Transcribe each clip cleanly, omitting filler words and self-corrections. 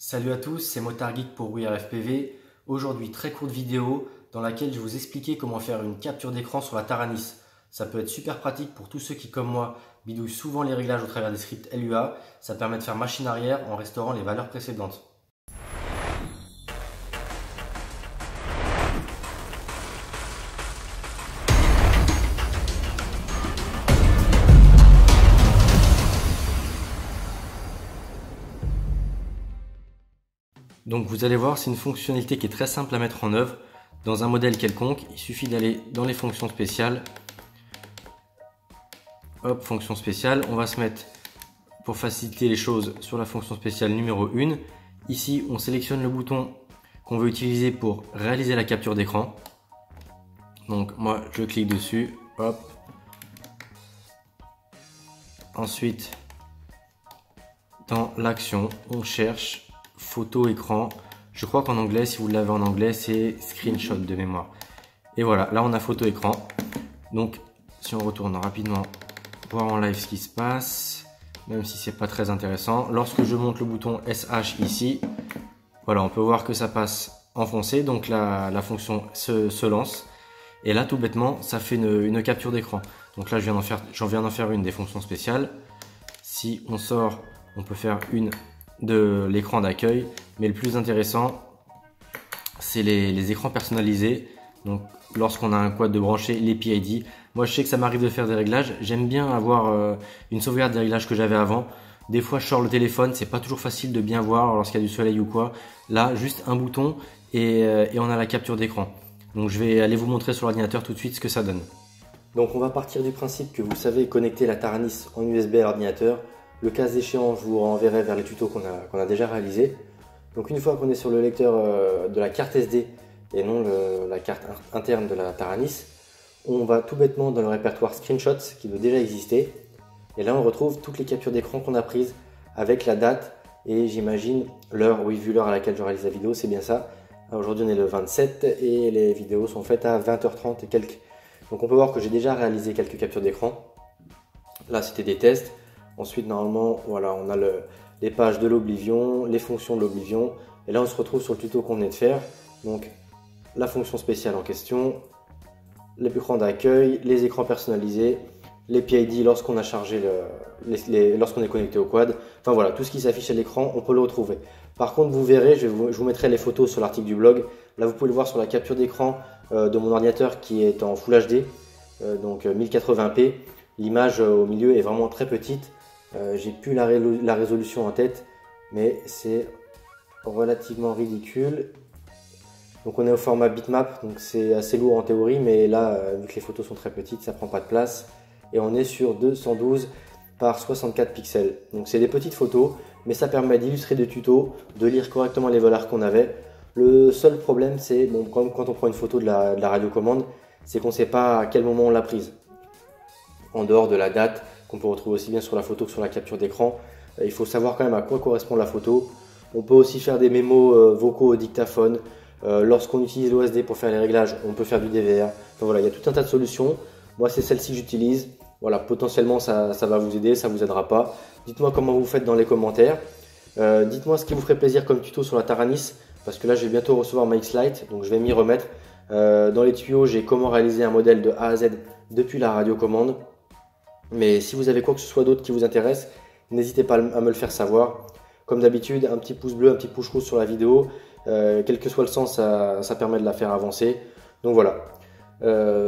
Salut à tous, c'est Motard Geek pour WeAreFPV. Aujourd'hui, très courte vidéo dans laquelle je vais vous expliquer comment faire une capture d'écran sur la Taranis. Ça peut être super pratique pour tous ceux qui, comme moi, bidouillent souvent les réglages au travers des scripts LUA. Ça permet de faire machine arrière en restaurant les valeurs précédentes. Donc vous allez voir, c'est une fonctionnalité qui est très simple à mettre en œuvre. Dans un modèle quelconque, il suffit d'aller dans les fonctions spéciales. Hop, fonction spéciale. On va se mettre, pour faciliter les choses, sur la fonction spéciale numéro 1. Ici, on sélectionne le bouton qu'on veut utiliser pour réaliser la capture d'écran. Donc moi, je clique dessus. Hop. Ensuite, dans l'action, on cherche photo écran. Je crois qu'en anglais, si vous l'avez en anglais, c'est screenshot de mémoire. Et voilà, là on a photo écran. Donc si on retourne rapidement voir en live ce qui se passe, même si c'est pas très intéressant, lorsque je monte le bouton SH ici, voilà, on peut voir que ça passe enfoncé, donc la fonction se lance. Et là tout bêtement, ça fait une capture d'écran. Donc là j'en viens d'en faire une des fonctions spéciales. Si on sort, on peut faire une de l'écran d'accueil, mais le plus intéressant c'est les écrans personnalisés. Donc lorsqu'on a un quad de brancher, les PID, moi je sais que ça m'arrive de faire des réglages, j'aime bien avoir une sauvegarde des réglages que j'avais avant. Des fois je sors le téléphone, c'est pas toujours facile de bien voir lorsqu'il y a du soleil ou quoi. Là juste un bouton et on a la capture d'écran. Donc je vais aller vous montrer sur l'ordinateur tout de suite ce que ça donne. Donc on va partir du principe que vous savez connecter la Taranis en USB à l'ordinateur. Le cas échéant, je vous renverrai vers les tutos qu'on a déjà réalisés. Donc une fois qu'on est sur le lecteur de la carte SD et non la carte interne de la Taranis, on va tout bêtement dans le répertoire Screenshots qui doit déjà exister. Et là on retrouve toutes les captures d'écran qu'on a prises avec la date et j'imagine l'heure, oui vu l'heure à laquelle je réalise la vidéo, c'est bien ça. Aujourd'hui on est le 27 et les vidéos sont faites à 20h30 et quelques. Donc on peut voir que j'ai déjà réalisé quelques captures d'écran. Là c'était des tests. Ensuite, normalement, voilà, on a les pages de l'Oblivion, les fonctions de l'Oblivion. Et là, on se retrouve sur le tuto qu'on venait de faire. Donc, la fonction spéciale en question, l'écran d'accueil, les écrans personnalisés, les PID lorsqu'on a chargé lorsqu'on est connecté au quad. Enfin voilà, tout ce qui s'affiche à l'écran, on peut le retrouver. Par contre, vous verrez, je vous mettrai les photos sur l'article du blog. Là, vous pouvez le voir sur la capture d'écran de mon ordinateur qui est en Full HD, donc 1080p. L'image au milieu est vraiment très petite. J'ai plus la résolution en tête, mais c'est relativement ridicule. Donc on est au format bitmap, donc c'est assez lourd en théorie, mais là, vu que les photos sont très petites, ça prend pas de place. Et on est sur 212 par 64 pixels. Donc c'est des petites photos, mais ça permet d'illustrer des tutos, de lire correctement les valeurs qu'on avait. Le seul problème, c'est bon, quand on prend une photo de la radiocommande, c'est qu'on ne sait pas à quel moment on l'a prise. En dehors de la date, qu'on peut retrouver aussi bien sur la photo que sur la capture d'écran. Il faut savoir quand même à quoi correspond la photo. On peut aussi faire des mémos vocaux au dictaphone. Lorsqu'on utilise l'OSD pour faire les réglages, on peut faire du DVR. Enfin voilà, il y a tout un tas de solutions. Moi, c'est celle-ci que j'utilise. Voilà, potentiellement, ça va vous aider, ça vous aidera pas. Dites-moi comment vous faites dans les commentaires. Dites-moi ce qui vous ferait plaisir comme tuto sur la Taranis, parce que là, je vais bientôt recevoir ma X-Lite, donc je vais m'y remettre. Dans les tuyaux, j'ai comment réaliser un modèle de A à Z depuis la radiocommande. Mais si vous avez quoi que ce soit d'autre qui vous intéresse, n'hésitez pas à me le faire savoir. Comme d'habitude, un petit pouce bleu, un petit pouce rouge sur la vidéo. Quel que soit le sens, ça permet de la faire avancer. Donc voilà.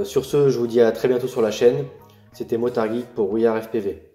Sur ce, je vous dis à très bientôt sur la chaîne. C'était Motard Geek pour WeAreFPV.